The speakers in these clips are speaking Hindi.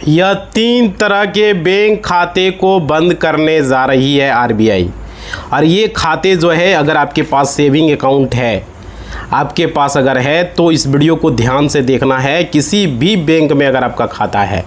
यह 3 तरह के बैंक खाते को बंद करने जा रही है आरबीआई। और ये खाते जो है, अगर आपके पास सेविंग अकाउंट है, आपके पास अगर है तो इस वीडियो को ध्यान से देखना है। किसी भी बैंक में अगर आपका खाता है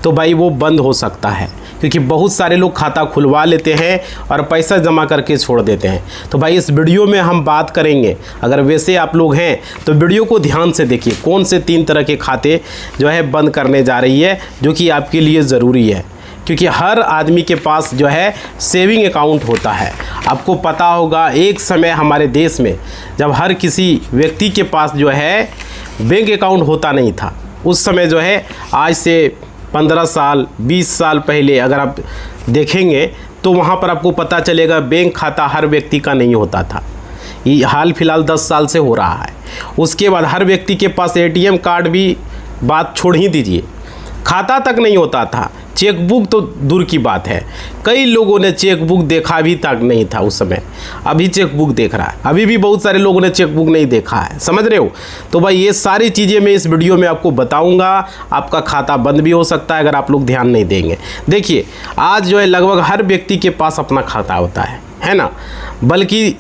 तो भाई वो बंद हो सकता है, क्योंकि बहुत सारे लोग खाता खुलवा लेते हैं और पैसा जमा करके छोड़ देते हैं। तो भाई इस वीडियो में हम बात करेंगे, अगर वैसे आप लोग हैं तो वीडियो को ध्यान से देखिए, कौन से 3 तरह के खाते जो है बंद करने जा रही है, जो कि आपके लिए ज़रूरी है। क्योंकि हर आदमी के पास जो है सेविंग अकाउंट होता है। आपको पता होगा एक समय हमारे देश में जब हर किसी व्यक्ति के पास जो है बैंक अकाउंट होता नहीं था, उस समय जो है आज से 15 साल 20 साल पहले अगर आप देखेंगे तो वहाँ पर आपको पता चलेगा बैंक खाता हर व्यक्ति का नहीं होता था। ये हाल फिलहाल 10 साल से हो रहा है। उसके बाद हर व्यक्ति के पास एटीएम कार्ड भी बात छोड़ ही दीजिए, खाता तक नहीं होता था। चेकबुक तो दूर की बात है, कई लोगों ने चेकबुक देखा भी तक नहीं था उस समय। अभी चेकबुक देख रहा है, अभी भी बहुत सारे लोगों ने चेकबुक नहीं देखा है, समझ रहे हो। तो भाई ये सारी चीज़ें मैं इस वीडियो में आपको बताऊंगा। आपका खाता बंद भी हो सकता है अगर आप लोग ध्यान नहीं देंगे। देखिए आज जो है लगभग हर व्यक्ति के पास अपना खाता होता है ना, बल्कि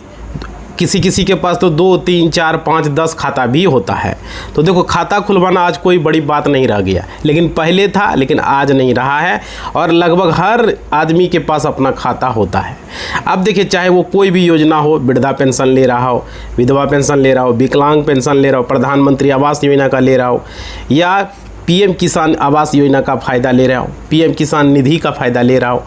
किसी किसी के पास तो 2 3 4 5 10 खाता भी होता है। तो देखो खाता खुलवाना आज कोई बड़ी बात नहीं रह गया, लेकिन पहले था, लेकिन आज नहीं रहा है। और लगभग हर आदमी के पास अपना खाता होता है। अब देखिए चाहे वो कोई भी योजना हो, वृद्धा पेंशन ले रहा हो, विधवा पेंशन ले रहा हो, विकलांग पेंशन ले रहा हो, प्रधानमंत्री आवास योजना का ले रहा हो, या पीएम किसान आवास योजना का फ़ायदा ले रहा हो, पीएम किसान निधि का फ़ायदा ले रहा हो,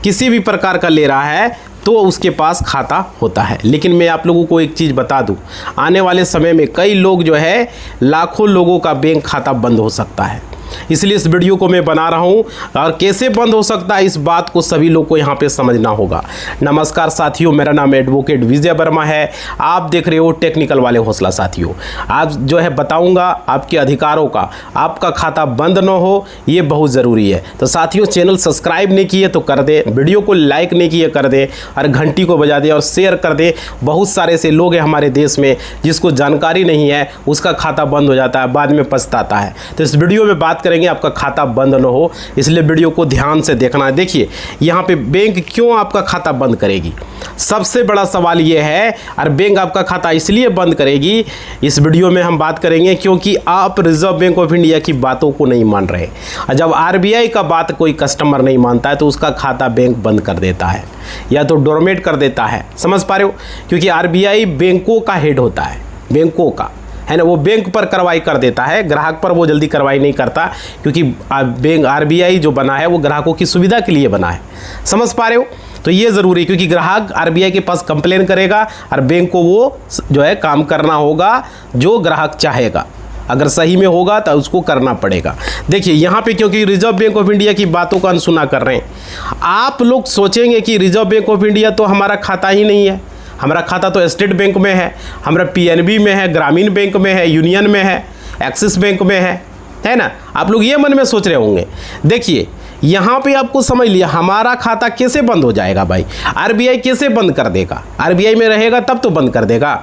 किसी भी प्रकार का ले रहा है तो उसके पास खाता होता है। लेकिन मैं आप लोगों को एक चीज़ बता दूं, आने वाले समय में कई लोग जो है लाखों लोगों का बैंक खाता बंद हो सकता है। इसलिए इस वीडियो को मैं बना रहा हूं, और कैसे बंद हो सकता है इस बात को सभी लोग को यहां पे समझना होगा। नमस्कार साथियों, मेरा नाम एडवोकेट विजय वर्मा है। आप देख रहे हो टेक्निकल वाले हौसला। साथियों आज जो है बताऊंगा आपके अधिकारों का, आपका खाता बंद न हो ये बहुत ज़रूरी है। तो साथियों चैनल सब्सक्राइब नहीं किए तो कर दें, वीडियो को लाइक नहीं किए कर दें, और घंटी को बजा दें और शेयर कर दें। बहुत सारे ऐसे लोग हैं हमारे देश में जिसको जानकारी नहीं है, उसका खाता बंद हो जाता है, बाद में पछताता है। तो इस वीडियो में बात करेंगे आपका खाता बंद न हो, इसलिए वीडियो को ध्यान से देखना है। देखिए यहाँ पे बैंक क्यों आपका खाता बंद करेगी, सबसे बड़ा सवाल ये है। और बैंक आपका खाता इसलिए बंद करेगी, इस वीडियो में हम बात करेंगे, क्योंकि आप रिजर्व बैंक ऑफ इंडिया की बातों को नहीं मान रहे। और जब आरबीआई का बात कोई कस्टमर नहीं मानता है तो उसका खाता बैंक बंद कर देता है या तो डोरमेट कर देता है। समझ पा रहे हो, क्योंकि आरबीआई बैंकों का हेड होता है, बैंकों का है ना, वो बैंक पर कार्रवाई कर देता है, ग्राहक पर वो जल्दी कार्रवाई नहीं करता, क्योंकि बैंक आरबीआई जो बना है वो ग्राहकों की सुविधा के लिए बना है। समझ पा रहे हो, तो ये ज़रूरी है, क्योंकि ग्राहक आरबीआई के पास कंप्लेन करेगा और बैंक को वो जो है काम करना होगा जो ग्राहक चाहेगा। अगर सही में होगा तो उसको करना पड़ेगा। देखिए यहाँ पे क्योंकि रिजर्व बैंक ऑफ इंडिया की बातों का अनसुना कर रहे हैं। आप लोग सोचेंगे कि रिजर्व बैंक ऑफ इंडिया तो हमारा खाता ही नहीं है, हमारा खाता तो स्टेट बैंक में है, हमारा पीएनबी में है, ग्रामीण बैंक में है, यूनियन में है, एक्सिस बैंक में है ना। आप लोग ये मन में सोच रहे होंगे। देखिए यहाँ पे आपको समझ लिया, हमारा खाता कैसे बंद हो जाएगा भाई, आरबीआई कैसे बंद कर देगा, आरबीआई में रहेगा तब तो बंद कर देगा।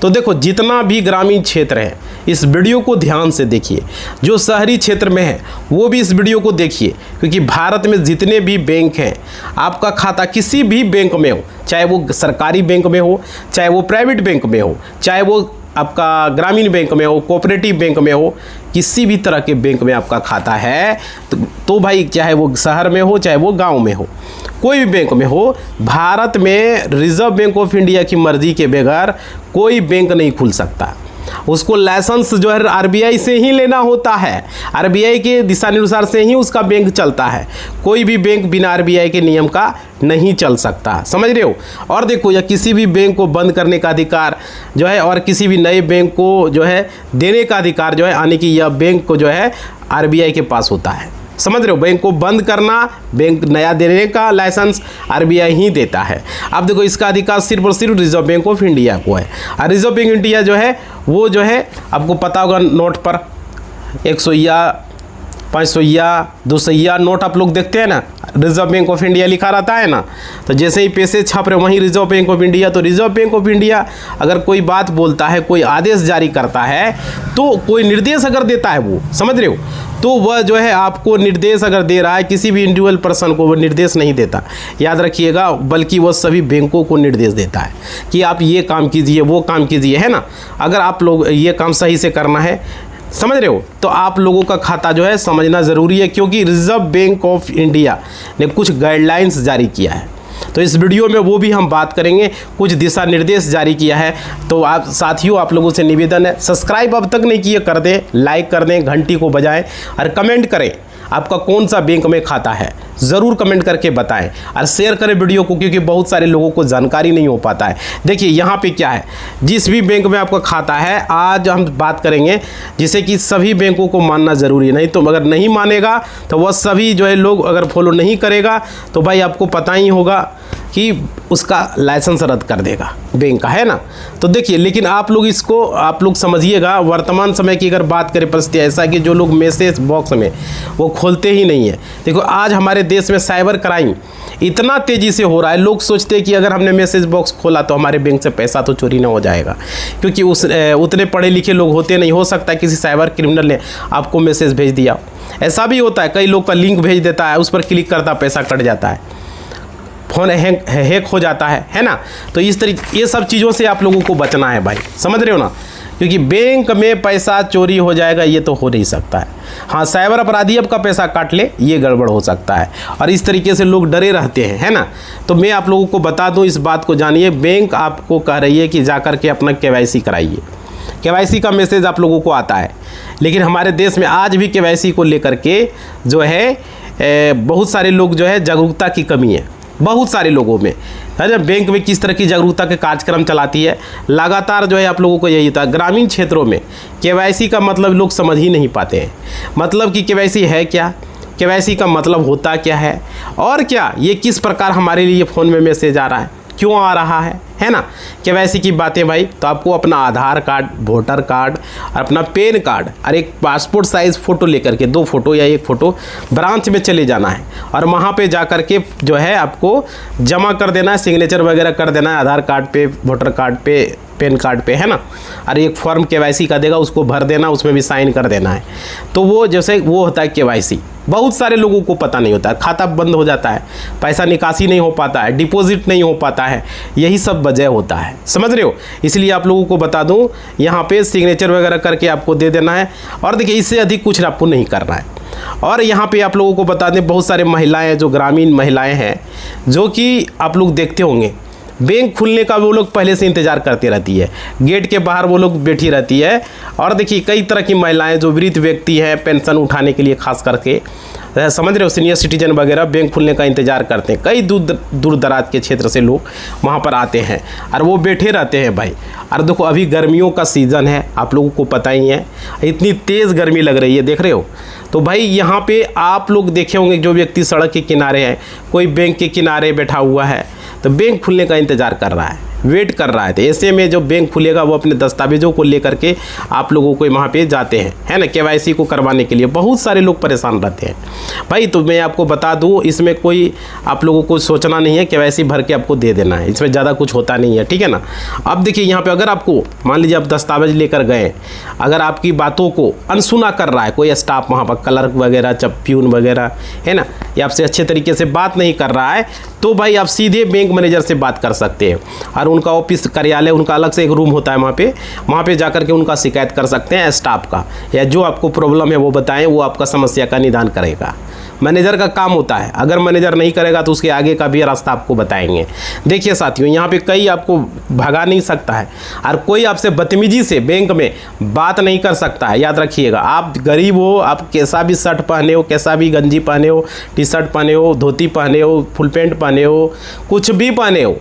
तो देखो जितना भी ग्रामीण क्षेत्र है इस वीडियो को ध्यान से देखिए, जो शहरी क्षेत्र में है वो भी इस वीडियो को देखिए, क्योंकि भारत में जितने भी बैंक हैं, आपका खाता किसी भी बैंक में हो, चाहे वो सरकारी बैंक में हो, चाहे वो प्राइवेट बैंक में हो, चाहे वो आपका ग्रामीण बैंक में हो, कोऑपरेटिव बैंक में हो, किसी भी तरह के बैंक में आपका खाता है तो भाई चाहे वो शहर में हो चाहे वो गांव में हो, कोई भी बैंक में हो, भारत में रिजर्व बैंक ऑफ इंडिया की मर्जी के बगैर कोई बैंक नहीं खुल सकता। उसको लाइसेंस जो है आरबीआई से ही लेना होता है, आरबीआई के दिशानुसार से ही उसका बैंक चलता है। कोई भी बैंक बिना आरबीआई के नियम का नहीं चल सकता, समझ रहे हो। और देखो या किसी भी बैंक को बंद करने का अधिकार जो है और किसी भी नए बैंक को जो है देने का अधिकार जो है, यानी कि यह बैंक को जो है आरबीआई के पास होता है। समझ रहे हो, बैंक को बंद करना, बैंक नया देने का लाइसेंस आरबीआई ही देता है। अब देखो इसका अधिकार सिर्फ और सिर्फ रिजर्व बैंक ऑफ इंडिया को है। और रिजर्व बैंक इंडिया जो है वो जो है आपको पता होगा, नोट पर 100 500 200 नोट आप लोग देखते हैं ना, रिजर्व बैंक ऑफ इंडिया लिखा रहता है ना। तो जैसे ही पैसे छप रहे वहीं रिजर्व बैंक ऑफ इंडिया। तो रिजर्व बैंक ऑफ इंडिया अगर कोई बात बोलता है, कोई आदेश जारी करता है, तो कोई निर्देश अगर देता है वो, समझ रहे हो, तो वह जो है आपको निर्देश अगर दे रहा है, किसी भी इंडिविजुअल पर्सन को वो निर्देश नहीं देता, याद रखिएगा, बल्कि वह सभी बैंकों को निर्देश देता है कि आप ये काम कीजिए, वो काम कीजिए, है ना। अगर आप लोग ये काम सही से करना है, समझ रहे हो, तो आप लोगों का खाता जो है समझना ज़रूरी है, क्योंकि रिजर्व बैंक ऑफ इंडिया ने कुछ गाइडलाइंस जारी किया है। तो इस वीडियो में वो भी हम बात करेंगे, कुछ दिशा निर्देश जारी किया है। तो आप साथियों, आप लोगों से निवेदन है, सब्सक्राइब अब तक नहीं किए कर दें, लाइक कर दें, घंटी को बजाएं और कमेंट करें आपका कौन सा बैंक में खाता है, ज़रूर कमेंट करके बताएं और शेयर करें वीडियो को, क्योंकि बहुत सारे लोगों को जानकारी नहीं हो पाता है। देखिए यहाँ पे क्या है, जिस भी बैंक में आपका खाता है, आज हम बात करेंगे जिसे कि सभी बैंकों को मानना ज़रूरी है। नहीं तो अगर नहीं मानेगा तो वह सभी जो है लोग अगर फॉलो नहीं करेगा तो भाई आपको पता ही होगा कि उसका लाइसेंस रद्द कर देगा बैंक का, है ना। तो देखिए, लेकिन आप लोग समझिएगा, वर्तमान समय की अगर बात करें परिस्थिति ऐसा कि जो लोग मैसेज बॉक्स में वो खोलते ही नहीं है। देखो आज हमारे देश में साइबर क्राइम इतना तेज़ी से हो रहा है, लोग सोचते हैं कि अगर हमने मैसेज बॉक्स खोला तो हमारे बैंक से पैसा तो चोरी ना हो जाएगा, क्योंकि उतने पढ़े लिखे लोग होते नहीं, हो सकता है किसी साइबर क्रिमिनल ने आपको मैसेज भेज दिया। ऐसा भी होता है, कई लोग का लिंक भेज देता है, उस पर क्लिक करता, पैसा कट जाता है, फ़ोन हैक हो जाता है ना। तो इस तरीके ये सब चीज़ों से आप लोगों को बचना है भाई, समझ रहे हो ना, क्योंकि बैंक में पैसा चोरी हो जाएगा ये तो हो नहीं सकता है। हाँ, साइबर अपराधी आपका पैसा काट ले, ये गड़बड़ हो सकता है, और इस तरीके से लोग डरे रहते हैं, है ना। तो मैं आप लोगों को बता दूं, इस बात को जानिए, बैंक आपको कह रही है कि जा कर के अपना KYC कराइए। KYC का मैसेज आप लोगों को आता है, लेकिन हमारे देश में आज भी KYC को लेकर के जो है बहुत सारे लोग जो है जागरूकता की कमी है बहुत सारे लोगों में, है ना। बैंक में किस तरह की जागरूकता के कार्यक्रम चलाती है, लगातार जो है आप लोगों को यही था। ग्रामीण क्षेत्रों में KYC का मतलब लोग समझ ही नहीं पाते हैं, मतलब कि KYC है क्या, KYC का मतलब होता क्या है, और क्या ये किस प्रकार हमारे लिए फ़ोन में मैसेज आ रहा है, क्यों आ रहा है ना। KYC की बातें भाई, तो आपको अपना आधार कार्ड, वोटर कार्ड और अपना पैन कार्ड और एक पासपोर्ट साइज़ फ़ोटो लेकर के, 2 फोटो या 1 फ़ोटो ब्रांच में चले जाना है, और वहाँ पे जा कर के जो है आपको जमा कर देना है, सिग्नेचर वगैरह कर देना है आधार कार्ड पे, वोटर कार्ड पे, पैन कार्ड पे, है ना। और एक फॉर्म KYC का देगा, उसको भर देना, उसमें भी साइन कर देना है। तो वो जैसे वो होता है KYC, बहुत सारे लोगों को पता नहीं होता है, खाता बंद हो जाता है, पैसा निकासी नहीं हो पाता है, डिपॉजिट नहीं हो पाता है, यही सब वजह होता है, समझ रहे हो। इसलिए आप लोगों को बता दूं, यहाँ पे सिग्नेचर वगैरह करके आपको दे देना है, और देखिए इससे अधिक कुछ आपको नहीं करना है। और यहाँ पे आप लोगों को बता दें, बहुत सारे महिलाएं, जो ग्रामीण महिलाएं हैं, जो कि आप लोग देखते होंगे, बैंक खुलने का वो लोग पहले से इंतज़ार करती रहती है, गेट के बाहर वो लोग बैठी रहती है। और देखिए कई तरह की महिलाएं, जो वृद्ध व्यक्ति हैं, पेंशन उठाने के लिए खास करके, समझ रहे हो, सीनियर सिटीजन वगैरह बैंक खुलने का इंतज़ार करते हैं। कई दूर दराज के क्षेत्र से लोग वहाँ पर आते हैं और वो बैठे रहते हैं भाई। और देखो अभी गर्मियों का सीज़न है, आप लोगों को पता ही है, इतनी तेज़ गर्मी लग रही है, देख रहे हो। तो भाई यहाँ पे आप लोग देखे होंगे, जो व्यक्ति सड़क के किनारे है, कोई बैंक के किनारे बैठा हुआ है, तो बैंक खुलने का इंतज़ार कर रहा है, वेट कर रहा है। तो ऐसे में जो बैंक खुलेगा वो अपने दस्तावेज़ों को लेकर के आप लोगों को वहाँ पे जाते हैं, है ना, KYC को करवाने के लिए। बहुत सारे लोग परेशान रहते हैं भाई। तो मैं आपको बता दूँ, इसमें कोई आप लोगों को सोचना नहीं है, KYC भर के आपको दे देना है, इसमें ज़्यादा कुछ होता नहीं है, ठीक है ना। अब देखिए यहाँ पर अगर आपको मान लीजिए आप दस्तावेज लेकर गए, अगर आपकी बातों को अनसुना कर रहा है कोई स्टाफ वहाँ पर, क्लर्क वगैरह, प्यून वगैरह, है ना, या आपसे अच्छे तरीके से बात नहीं कर रहा है, तो भाई आप सीधे बैंक मैनेजर से बात कर सकते हैं। और उनका ऑफिस, कार्यालय, उनका अलग से एक रूम होता है, वहाँ पे जाकर के उनका शिकायत कर सकते हैं स्टाफ का, या जो आपको प्रॉब्लम है वो बताएं, वो आपका समस्या का निदान करेगा। मैनेजर का काम होता है, अगर मैनेजर नहीं करेगा तो उसके आगे का भी रास्ता आपको बताएंगे। देखिए साथियों, यहाँ पे कई आपको भगा नहीं सकता है, और कोई आपसे बदतमीजी से बैंक में बात नहीं कर सकता है। याद रखिएगा, आप गरीब हो, आप कैसा भी शर्ट पहने हो, कैसा भी गंजी पहने हो, टी शर्ट पहने हो, धोती पहने हो, फुल पैंट पहने हो, कुछ भी पहने हो,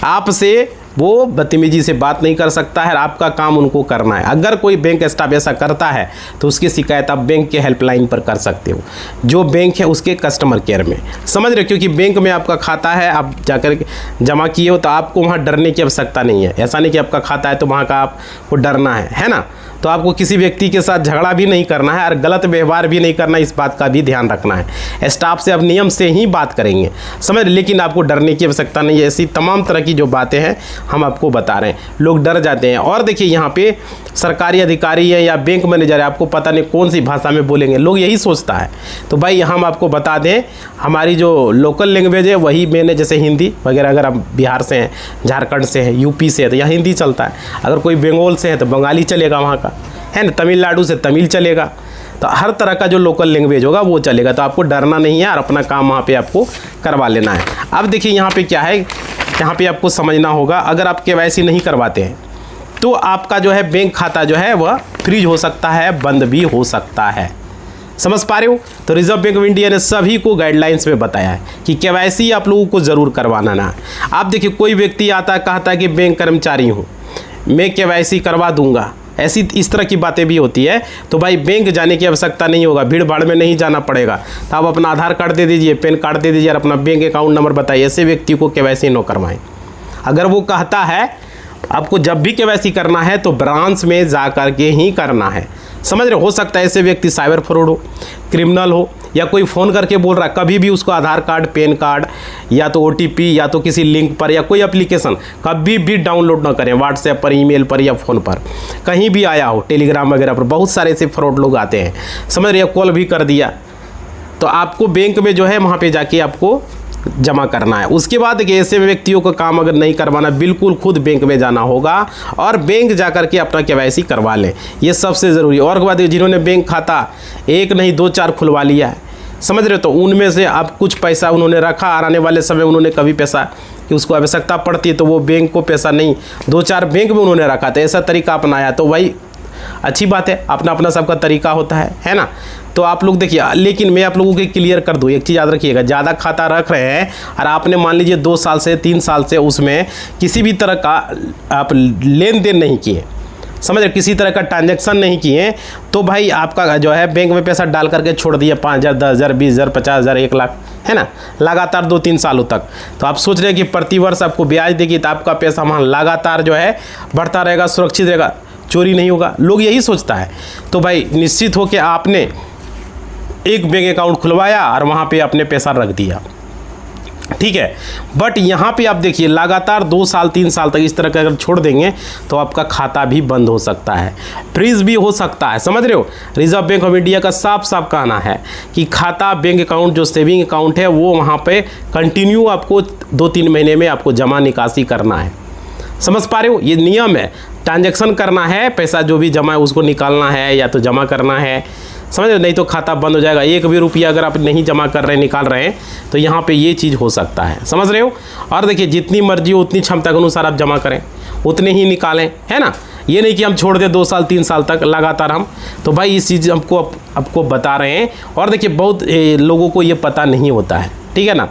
आपसे वो बदतमीजी से बात नहीं कर सकता है। आपका काम उनको करना है। अगर कोई बैंक स्टाफ ऐसा करता है तो उसकी शिकायत आप बैंक के हेल्पलाइन पर कर सकते हो, जो बैंक है उसके कस्टमर केयर में, समझ रहे हो। क्योंकि बैंक में आपका खाता है, आप जाकर जमा किए हो, तो आपको वहाँ डरने की आवश्यकता नहीं है। ऐसा नहीं कि आपका खाता है तो वहाँ का आपको डरना है ना। तो आपको किसी व्यक्ति के साथ झगड़ा भी नहीं करना है और गलत व्यवहार भी नहीं करना, इस बात का भी ध्यान रखना है। स्टाफ से आप नियम से ही बात करेंगे, समझ। लेकिन आपको डरने की आवश्यकता नहीं है। ऐसी तमाम तरह की जो बातें हैं हम आपको बता रहे हैं, लोग डर जाते हैं। और देखिए यहाँ पे सरकारी अधिकारी है या बैंक मैनेजर है, आपको पता नहीं कौन सी भाषा में बोलेंगे, लोग यही सोचता है। तो भाई हम आपको बता दें, हमारी जो लोकल लैंग्वेज है वही मैंने, जैसे हिंदी वगैरह, अगर आप बिहार से हैं, झारखंड से हैं, यूपी से है तो यहाँ हिंदी चलता है। अगर कोई बंगाल से है तो बंगाली चलेगा वहाँ का, है ना। तमिलनाडु से तमिल चलेगा। तो हर तरह का जो लोकल लैंग्वेज होगा वो चलेगा। तो आपको डरना नहीं है और अपना काम वहाँ पे आपको करवा लेना है। अब देखिए यहाँ पे क्या है, यहाँ पे आपको समझना होगा, अगर आप KYC नहीं करवाते हैं तो आपका जो है बैंक खाता जो है वह फ्रीज हो सकता है, बंद भी हो सकता है। समझ पा रहे हो। तो रिजर्व बैंक ऑफ इंडिया ने सभी को गाइडलाइंस में बताया है कि KYC आप लोगों को ज़रूर करवाना ना। आप देखिए कोई व्यक्ति आता है, कहता है कि बैंक कर्मचारी हूँ, मैं KYC करवा दूंगा, ऐसी इस तरह की बातें भी होती है। तो भाई बैंक जाने की आवश्यकता नहीं होगा, भीड़ भाड़ में नहीं जाना पड़ेगा। तो आप अपना आधार कार्ड दे दीजिए, पैन कार्ड दे दीजिए और अपना बैंक अकाउंट नंबर बताइए, ऐसे व्यक्ति को KYC न करवाएं। अगर वो कहता है आपको जब भी KYC करना है तो ब्रांच में जा कर के ही करना है, समझ रहे। हो सकता है ऐसे व्यक्ति साइबर फ्रॉड हो, क्रिमिनल हो, या कोई फ़ोन करके बोल रहा है, कभी भी उसको आधार कार्ड, पैन कार्ड या तो OTP या तो किसी लिंक पर या कोई एप्लीकेशन कभी भी डाउनलोड ना करें, व्हाट्सएप पर, ईमेल पर या फ़ोन पर, कहीं भी आया हो, टेलीग्राम वगैरह पर बहुत सारे ऐसे फ्रॉड लोग आते हैं, समझ रहे। कॉल भी कर दिया तो आपको बैंक में जो है वहाँ पे जाके आपको जमा करना है। उसके बाद देखिए ऐसे व्यक्तियों का काम अगर नहीं करवाना, बिल्कुल खुद बैंक में जाना होगा और बैंक जा कर के अपना KYC करवा लें, ये सबसे ज़रूरी। और के बाद जिन्होंने बैंक खाता 1 नहीं 2 4 खुलवा लिया है, समझ रहे हो, तो उनमें से आप कुछ पैसा उन्होंने रखा और आने वाले समय उन्होंने कभी पैसा कि उसको आवश्यकता पड़ती है तो वो बैंक को पैसा नहीं, 2 4 बैंक में उन्होंने रखा था, ऐसा तरीका अपनाया तो भाई अच्छी बात है, अपना अपना सबका तरीका होता है ना। तो आप लोग देखिए, लेकिन मैं आप लोगों के क्लियर कर दूँ, एक चीज़ याद रखिएगा, ज़्यादा खाता रख रहे हैं और आपने मान लीजिए 2 साल से 3 साल से उसमें किसी भी तरह का आप लेन देन नहीं किए, समझ रहे, किसी तरह का ट्रांजैक्शन नहीं किए, तो भाई आपका जो है बैंक में पैसा डाल करके छोड़ दिया 5,000, 10,000, 20,000, 50,000, 1 लाख, है ना, लगातार 2-3 सालों तक। तो आप सोच रहे हैं कि प्रति वर्ष आपको ब्याज देगी तो आपका पैसा वहाँ लगातार जो है बढ़ता रहेगा, सुरक्षित रहेगा, चोरी नहीं होगा, लोग यही सोचता है। तो भाई निश्चित हो कि आपने एक बैंक अकाउंट खुलवाया और वहाँ पे आपने पैसा रख दिया, ठीक है। बट यहाँ पे आप देखिए लगातार 2 साल 3 साल तक इस तरह का अगर छोड़ देंगे तो आपका खाता भी बंद हो सकता है, फ्रीज भी हो सकता है, समझ रहे हो। रिजर्व बैंक ऑफ इंडिया का साफ साफ कहना है कि खाता, बैंक अकाउंट जो सेविंग अकाउंट है वो वहाँ पे कंटिन्यू आपको 2-3 महीने में आपको जमा निकासी करना है, समझ पा रहे हो, ये नियम है। ट्रांजैक्शन करना है, पैसा जो भी जमा है उसको निकालना है या तो जमा करना है, समझ रहे हो, नहीं तो खाता बंद हो जाएगा। 1 भी रुपया अगर आप नहीं जमा कर रहे हैं, निकाल रहे हैं, तो यहाँ पे ये चीज़ हो सकता है, समझ रहे हो। और देखिए जितनी मर्जी हो उतनी क्षमता के अनुसार आप जमा करें, उतने ही निकालें, है ना। ये नहीं कि हम छोड़ दें 2 साल 3 साल तक लगातार हम, तो भाई इस चीज़ आपको बता रहे हैं। और देखिए बहुत लोगों को ये पता नहीं होता है, ठीक है ना।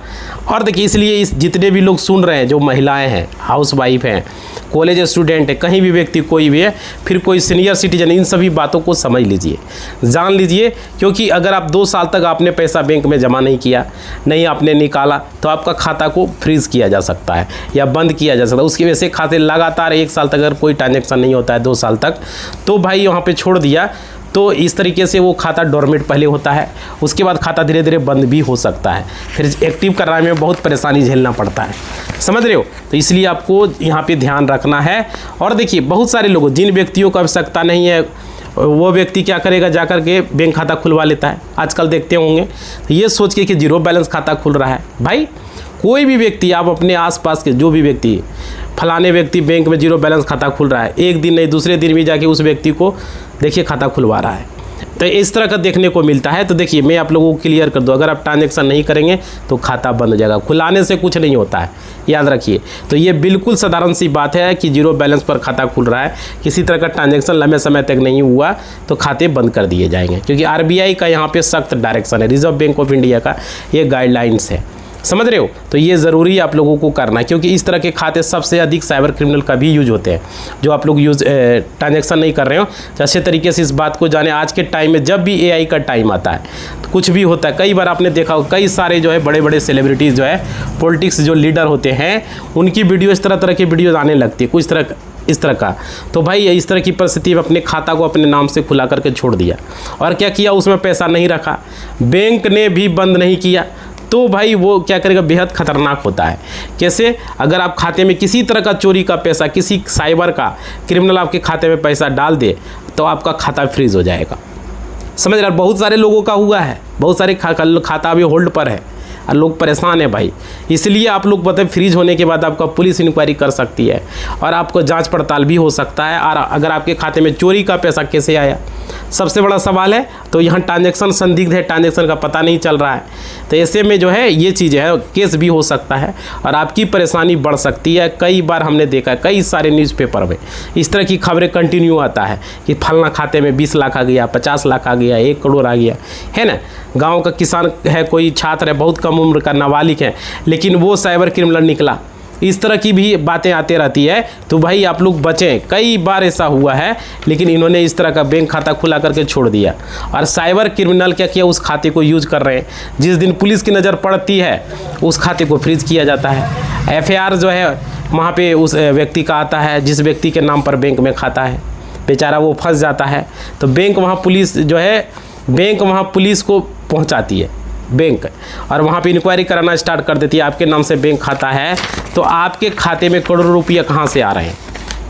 और देखिए इसलिए इस जितने भी लोग सुन रहे हैं, जो महिलाएं हैं, हाउसवाइफ हैं, कॉलेज स्टूडेंट है, कहीं भी व्यक्ति कोई भी है, फिर कोई सीनियर सिटीजन, इन सभी बातों को समझ लीजिए, जान लीजिए। क्योंकि अगर आप 2 साल तक आपने पैसा बैंक में जमा नहीं किया, नहीं आपने निकाला, तो आपका खाता को फ्रीज किया जा सकता है या बंद किया जा सकता है। उसकी वजह से खाते लगातार 1 साल तक अगर कोई ट्रांजैक्शन नहीं होता है, 2 साल तक, तो भाई वहाँ पर छोड़ दिया तो इस तरीके से वो खाता डोरमेट पहले होता है, उसके बाद खाता धीरे धीरे बंद भी हो सकता है, फिर एक्टिव कराने में बहुत परेशानी झेलना पड़ता है, समझ रहे हो। तो इसलिए आपको यहाँ पे ध्यान रखना है। और देखिए बहुत सारे लोग, जिन व्यक्तियों को आवश्यकता नहीं है, वो व्यक्ति क्या करेगा, जाकर के बैंक खाता खुलवा लेता है। आजकल देखते होंगे, तो ये सोच के कि 0 बैलेंस खाता खुल रहा है। भाई कोई भी व्यक्ति, आप अपने आसपास के जो भी व्यक्ति, फलाने व्यक्ति बैंक में 0 बैलेंस खाता खुल रहा है, एक दिन नहीं दूसरे दिन भी जाके उस व्यक्ति को देखिए खाता खुलवा रहा है, तो इस तरह का देखने को मिलता है। तो देखिए मैं आप लोगों को क्लियर कर दूं, अगर आप ट्रांजैक्शन नहीं करेंगे तो खाता बंद हो जाएगा, खुलाने से कुछ नहीं होता है, याद रखिए। तो ये बिल्कुल साधारण सी बात है कि 0 बैलेंस पर खाता खुल रहा है, किसी तरह का ट्रांजैक्शन लंबे समय तक नहीं हुआ तो खाते बंद कर दिए जाएंगे, क्योंकि RBI का यहाँ पे सख्त डायरेक्शन है, रिजर्व बैंक ऑफ इंडिया का ये गाइडलाइंस है, समझ रहे हो। तो ये ज़रूरी आप लोगों को करना है, क्योंकि इस तरह के खाते सबसे अधिक साइबर क्रिमिनल का भी यूज होते हैं। जो आप लोग ट्रांजैक्शन नहीं कर रहे हो, तो अच्छे तरीके से इस बात को जाने। आज के टाइम में जब भी AI का टाइम आता है तो कुछ भी होता है, कई बार आपने देखा हो, कई सारे जो है बड़े बड़े सेलिब्रिटीज़ जो है, पॉलिटिक्स जो लीडर होते हैं, उनकी वीडियो इस तरह की वीडियोज़ आने लगती है, कुछ तरह इस तरह का। तो भाई इस तरह की परिस्थिति में अपने खाता को अपने नाम से खुला करके छोड़ दिया और क्या किया, उसमें पैसा नहीं रखा, बैंक ने भी बंद नहीं किया, तो भाई वो क्या करेगा, बेहद खतरनाक होता है। कैसे, अगर आप खाते में किसी तरह का चोरी का पैसा, किसी साइबर का क्रिमिनल आपके खाते में पैसा डाल दे तो आपका खाता फ्रीज हो जाएगा। समझ रहे, बहुत सारे लोगों का हुआ है, बहुत सारे खाता अभी होल्ड पर है और लोग परेशान हैं भाई। इसलिए आप लोग पता है फ्रीज होने के बाद आपका पुलिस इंक्वायरी कर सकती है और आपको जांच पड़ताल भी हो सकता है। और अगर आपके खाते में चोरी का पैसा कैसे आया, सबसे बड़ा सवाल है। तो यहाँ ट्रांजैक्शन संदिग्ध है, ट्रांजैक्शन का पता नहीं चल रहा है, तो ऐसे में जो है ये चीज़ है, केस भी हो सकता है और आपकी परेशानी बढ़ सकती है। कई बार हमने देखा है, कई सारे न्यूज़पेपर में इस तरह की खबरें कंटिन्यू आता है कि फलना खाते में 20 लाख आ गया, 50 लाख आ गया, 1 करोड़ आ गया, है ना। गांव का किसान है, कोई छात्र है, बहुत कम उम्र का नाबालिग है, लेकिन वो साइबर क्रिमिनल निकला। इस तरह की भी बातें आती रहती है, तो भाई आप लोग बचें। कई बार ऐसा हुआ है, लेकिन इन्होंने इस तरह का बैंक खाता खुला करके छोड़ दिया और साइबर क्रिमिनल क्या किया, उस खाते को यूज कर रहे हैं। जिस दिन पुलिस की नज़र पड़ती है उस खाते को फ्रीज किया जाता है। एफआईआर जो है वहाँ पे उस व्यक्ति का आता है जिस व्यक्ति के नाम पर बैंक में खाता है, बेचारा वो फंस जाता है। तो बैंक वहाँ पुलिस जो है, बैंक वहाँ पुलिस को पहुँचाती है बैंक, और वहाँ पे इंक्वायरी कराना स्टार्ट कर देती है। आपके नाम से बैंक खाता है तो आपके खाते में करोड़ों रुपये कहाँ से आ रहे हैं,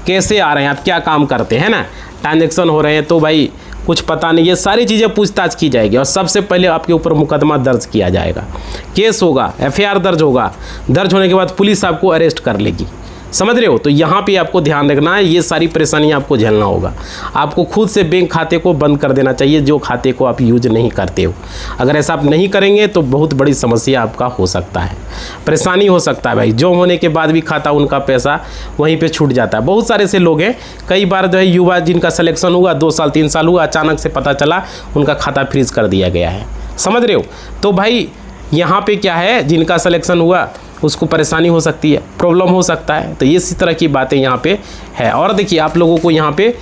कैसे आ रहे हैं, आप क्या काम करते हैं ना, ट्रांजैक्शन हो रहे हैं, तो भाई कुछ पता नहीं। ये सारी चीज़ें पूछताछ की जाएगी और सबसे पहले आपके ऊपर मुकदमा दर्ज किया जाएगा, केस होगा, एफआईआर दर्ज होगा। दर्ज होने के बाद पुलिस आपको अरेस्ट कर लेगी। समझ रहे हो, तो यहाँ पे आपको ध्यान रखना है, ये सारी परेशानियाँ आपको झेलना होगा। आपको खुद से बैंक खाते को बंद कर देना चाहिए जो खाते को आप यूज नहीं करते हो। अगर ऐसा आप नहीं करेंगे तो बहुत बड़ी समस्या आपका हो सकता है, परेशानी हो सकता है भाई। जो होने के बाद भी खाता, उनका पैसा वहीं पे छूट जाता है। बहुत सारे ऐसे लोग हैं, कई बार जो है युवा जिनका सिलेक्शन हुआ 2 साल 3 साल हुआ, अचानक से पता चला उनका खाता फ्रीज कर दिया गया है। समझ रहे हो, तो भाई यहाँ पे क्या है, जिनका सिलेक्शन हुआ उसको परेशानी हो सकती है, प्रॉब्लम हो सकता है। तो ये इसी तरह की बातें यहाँ पे है। और देखिए आप लोगों को यहाँ पे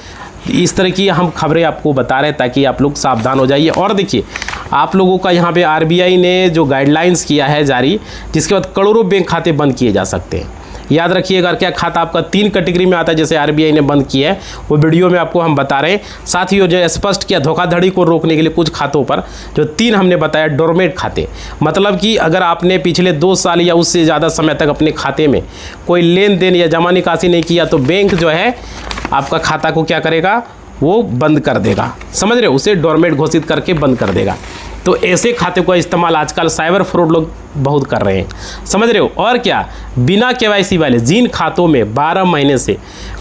इस तरह की हम खबरें आपको बता रहे हैं ताकि आप लोग सावधान हो जाइए। और देखिए आप लोगों का यहाँ पे आरबीआई ने जो गाइडलाइंस किया है जारी, जिसके बाद करोड़ों बैंक खाते बंद किए जा सकते हैं। याद रखिएगा, क्या खाता आपका 3 कैटेगरी में आता है जैसे आरबीआई ने बंद किया है, वो वीडियो में आपको हम बता रहे हैं। साथ ही जो स्पष्ट किया धोखाधड़ी को रोकने के लिए कुछ खातों पर जो 3 हमने बताया डोरमेट खाते, मतलब कि अगर आपने पिछले 2 साल या उससे ज़्यादा समय तक अपने खाते में कोई लेन देन या जमा निकासी नहीं किया तो बैंक जो है आपका खाता को क्या करेगा, वो बंद कर देगा। समझ रहे हो, उसे डोरमेट घोषित करके बंद कर देगा। तो ऐसे खाते का इस्तेमाल आजकल साइबर फ्रॉड लोग बहुत कर रहे हैं। समझ रहे हो, और क्या, बिना केवाईसी वाले जिन खातों में 12 महीने से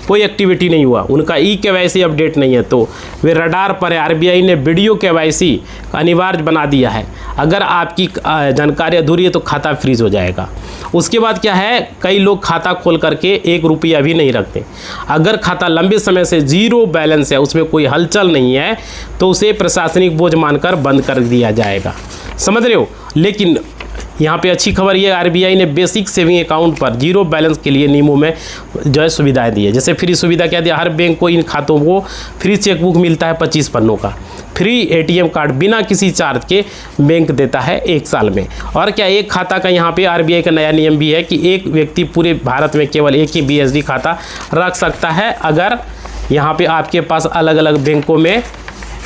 कोई एक्टिविटी नहीं हुआ, उनका केवाईसी अपडेट नहीं है, तो वे रडार पर है। आरबीआई ने वीडियो केवाईसी अनिवार्य बना दिया है। अगर आपकी जानकारी अधूरी है तो खाता फ्रीज हो जाएगा। उसके बाद क्या है, कई लोग खाता खोल करके 1 रुपया भी नहीं रखते। अगर खाता लंबे समय से जीरो बैलेंस है, उसमें कोई हलचल नहीं है, तो उसे प्रशासनिक बोझ मानकर बंद कर दिया जाएगा। समझ रहे हो, लेकिन यहाँ पे अच्छी खबर ये, आरबीआई ने बेसिक सेविंग अकाउंट पर जीरो बैलेंस के लिए नियमों में जो है सुविधाएं दी है। जैसे फ्री सुविधा क्या दिया, हर बैंक को इन खातों को फ्री चेकबुक मिलता है 25 पन्नों का, फ्री एटीएम कार्ड बिना किसी चार्ज के बैंक देता है 1 साल में। और क्या, एक खाता का यहाँ पे आरबीआई का नया नियम भी है कि एक व्यक्ति पूरे भारत में केवल एक ही बीएसडी खाता रख सकता है। अगर यहाँ पे आपके पास अलग अलग बैंकों में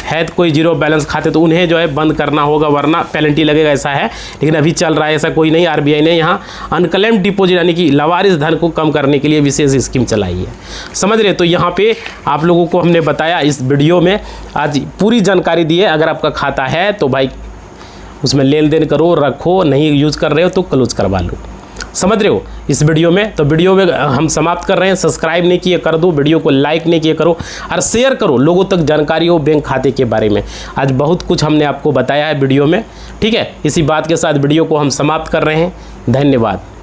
है तो कोई जीरो बैलेंस खाते तो उन्हें जो है बंद करना होगा, वरना पेनल्टी लगेगा, ऐसा है। लेकिन अभी चल रहा है ऐसा कोई नहीं। आरबीआई ने यहाँ अनक्लेम्ड डिपॉजिट यानी कि लावारिस धन को कम करने के लिए विशेष स्कीम चलाई है। समझ रहे, तो यहाँ पे आप लोगों को हमने बताया इस वीडियो में, आज पूरी जानकारी दी है। अगर आपका खाता है तो भाई उसमें लेन देन करो, रखो, नहीं यूज़ कर रहे हो तो क्लोज करवा लो। समझ रहे हो इस वीडियो में, तो वीडियो में हम समाप्त कर रहे हैं। सब्सक्राइब नहीं किए कर दो, वीडियो को लाइक नहीं किए करो और शेयर करो, लोगों तक जानकारी हो बैंक खाते के बारे में। आज बहुत कुछ हमने आपको बताया है वीडियो में, ठीक है। इसी बात के साथ वीडियो को हम समाप्त कर रहे हैं। धन्यवाद।